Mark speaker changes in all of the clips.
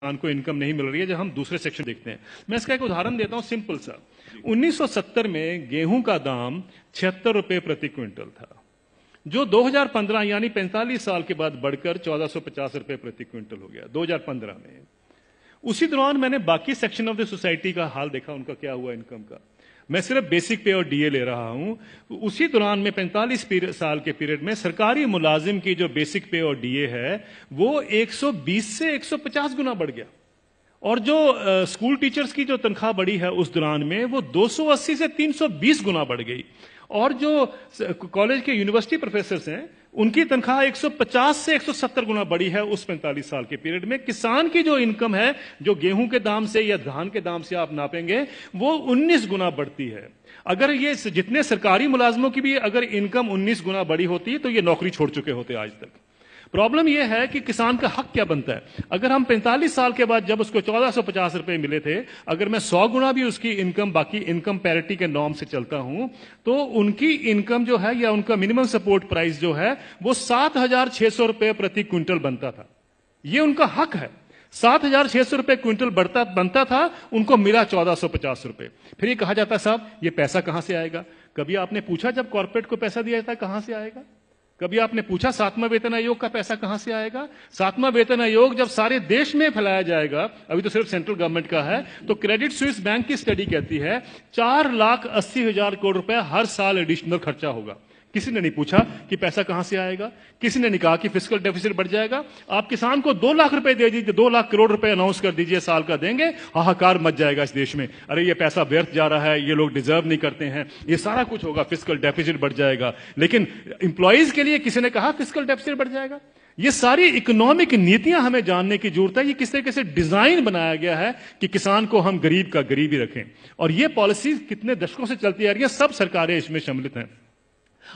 Speaker 1: किसान को इनकम नहीं मिल रही है। जब हम दूसरे सेक्शन देखते हैं, मैं इसका एक उदाहरण देता हूं सिंपल सा। 1970 में गेहूं का दाम 76 रुपए प्रति क्विंटल था, जो 2015 यानी 45 साल के बाद बढ़कर 1450 रुपए प्रति क्विंटल हो गया 2015 में। उसी दौरान मैंने बाकी सेक्शन ऑफ द सोसाइटी का हाल देखा, उनका क्या हुआ इनकम का। मैं सिर्फ बेसिक पे और डीए ले रहा हूं। उसी दौरान में 45 साल के पीरियड में सरकारी मुलाजिम की जो बेसिक पे और डीए है वो 120 से 150 गुना बढ़ गया, और जो स्कूल टीचर्स की जो तनख्वाह बढ़ी है उस दौरान में वो 280 से 320 गुना बढ़ गई, और जो कॉलेज के यूनिवर्सिटी प्रोफेसर्स हैं उनकी तनख्वाह 150 से 170 गुना बढ़ी है उस 45 साल के पीरियड में। किसान की जो इनकम है, जो गेहूं के दाम से या धान के दाम से आप नापेंगे, वो 19 गुना बढ़ती है। अगर ये जितने सरकारी मुलाजमों की भी अगर इनकम 19 गुना बढ़ी होती तो ये नौकरी छोड़ चुके होते आज तक। प्रॉब्लम यह है कि किसान का हक क्या बनता है। अगर हम 45 साल के बाद जब उसको 1450 रुपए मिले थे, अगर मैं 100 गुना भी उसकी इनकम बाकी इनकम पैरिटी के नॉर्म से चलता हूं, तो उनकी इनकम जो है या उनका मिनिमम सपोर्ट प्राइस जो है वो 7600 रुपए प्रति क्विंटल बनता था। ये उनका हक है। 7600 रुपए क्विंटल बनता था, उनको मिला 1450 रुपए। फिर ये कहा जाता साहब ये पैसा कहां से आएगा। कभी आपने पूछा जब कॉर्पोरेट को पैसा दिया जाता है कहां से आएगा? कभी आपने पूछा 7वां वेतन आयोग का पैसा कहां से आएगा? 7वां वेतन आयोग जब सारे देश में फैलाया जाएगा, अभी तो सिर्फ सेंट्रल गवर्नमेंट का है, तो क्रेडिट स्विस बैंक की स्टडी कहती है 4,80,000 करोड़ रुपए हर साल एडिशनल खर्चा होगा। किसी ने नहीं पूछा कि पैसा कहां से आएगा, किसी ने नहीं कहा कि फिस्कल डेफिसिट बढ़ जाएगा। आप किसान को 2 लाख रुपए दे दीजिए, 2 लाख करोड़ रुपए अनाउंस कर दीजिए साल का देंगे, हाहाकार मच जाएगा इस देश में। अरे ये पैसा व्यर्थ जा रहा है, ये लोग डिजर्व नहीं करते हैं, ये सारा कुछ होगा, फिस्कल डेफिसिट बढ़ जाएगा। लेकिन इंप्लॉइज के लिए किसी ने कहा फिस्कल डेफिसिट बढ़ जाएगा? ये सारी इकोनॉमिक नीतियां हमें जानने की जरूरत है। ये किस तरीके से डिजाइन बनाया गया है कि किसान को हम गरीब का गरीब ही रखें, और ये पॉलिसी कितने दशकों से चलती आ रही है, सब सरकारें इसमें सम्मिलित हैं।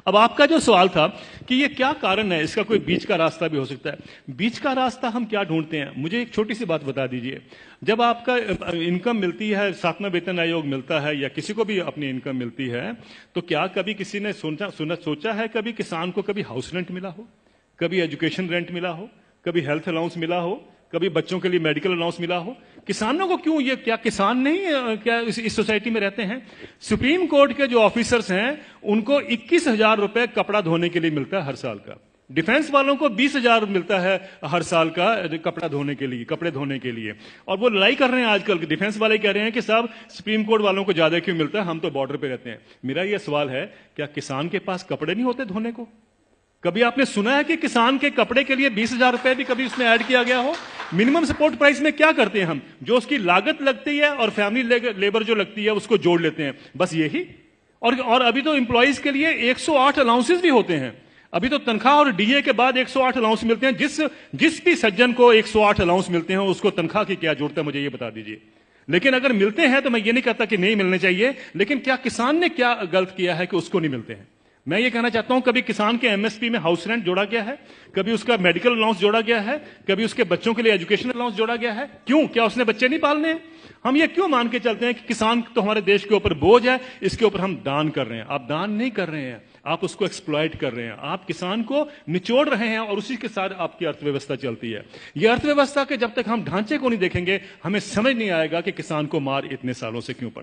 Speaker 1: अब आपका जो सवाल था कि ये क्या कारण है, इसका कोई बीच का रास्ता भी हो सकता है। बीच का रास्ता हम क्या ढूंढते हैं, मुझे एक छोटी सी बात बता दीजिए। जब आपका इनकम मिलती है, 7वां वेतन आयोग मिलता है या किसी को भी अपनी इनकम मिलती है, तो क्या कभी किसी ने सोचा है कभी किसान को कभी हाउस रेंट मिला हो, कभी एजुकेशन रेंट मिला हो, कभी हेल्थ अलाउंस मिला हो, कभी बच्चों के लिए मेडिकल अलाउंस मिला हो? किसानों को क्यों, ये क्या किसान नहीं क्या इस सोसाइटी में रहते हैं? सुप्रीम कोर्ट के जो ऑफिसर्स हैं उनको 21,000 रुपए कपड़ा धोने के लिए मिलता है हर साल का। डिफेंस वालों को 20,000 मिलता है हर साल का कपड़ा धोने के लिए, कपड़े धोने के लिए। और वो लड़ाई कर रहे हैं आजकल, डिफेंस वाले कह रहे हैं कि साहब सुप्रीम कोर्ट वालों को ज्यादा क्यों मिलता है, हम तो बॉर्डर पे रहते हैं। मेरा यह सवाल है, क्या किसान के पास कपड़े नहीं होते धोने को? कभी आपने सुना है कि किसान के कपड़े के लिए 20,000 रुपए भी कभी उसमें ऐड किया गया हो? मिनिमम सपोर्ट प्राइस में क्या करते हैं हम, जो उसकी लागत लगती है और फैमिली लेबर जो लगती है उसको जोड़ लेते हैं, बस यही। और अभी तो एम्प्लॉइज के लिए 108 अलाउंसेस भी होते हैं। अभी तो तनख्वाह और डीए के बाद 108 अलाउंस मिलते हैं। जिस भी सज्जन को 108 अलाउंस मिलते हैं उसको तनख्वाह की क्या जरूरत है, मुझे ये बता दीजिए। लेकिन अगर मिलते हैं तो मैं ये नहीं कहता कि नहीं मिलने चाहिए, लेकिन क्या किसान ने क्या गलत किया है कि उसको नहीं मिलते हैं? मैं ये कहना चाहता हूं, कभी किसान के एमएसपी में हाउस रेंट जोड़ा गया है, कभी उसका मेडिकल अलाउंस जोड़ा गया है, कभी उसके बच्चों के लिए एजुकेशन अलाउंस जोड़ा गया है? क्यों? क्या उसने बच्चे नहीं पालने हैं? हम ये क्यों मान के चलते हैं कि किसान तो हमारे देश के ऊपर बोझ है, इसके ऊपर हम दान कर रहे हैं? आप दान नहीं कर रहे हैं, आप उसको एक्सप्लॉइट कर रहे हैं, आप किसान को निचोड़ रहे हैं, और उसी के साथ आपकी अर्थव्यवस्था चलती है। यह अर्थव्यवस्था के जब तक हम ढांचे को नहीं देखेंगे, हमें समझ नहीं आएगा कि किसान को मार इतने सालों से क्यों पड़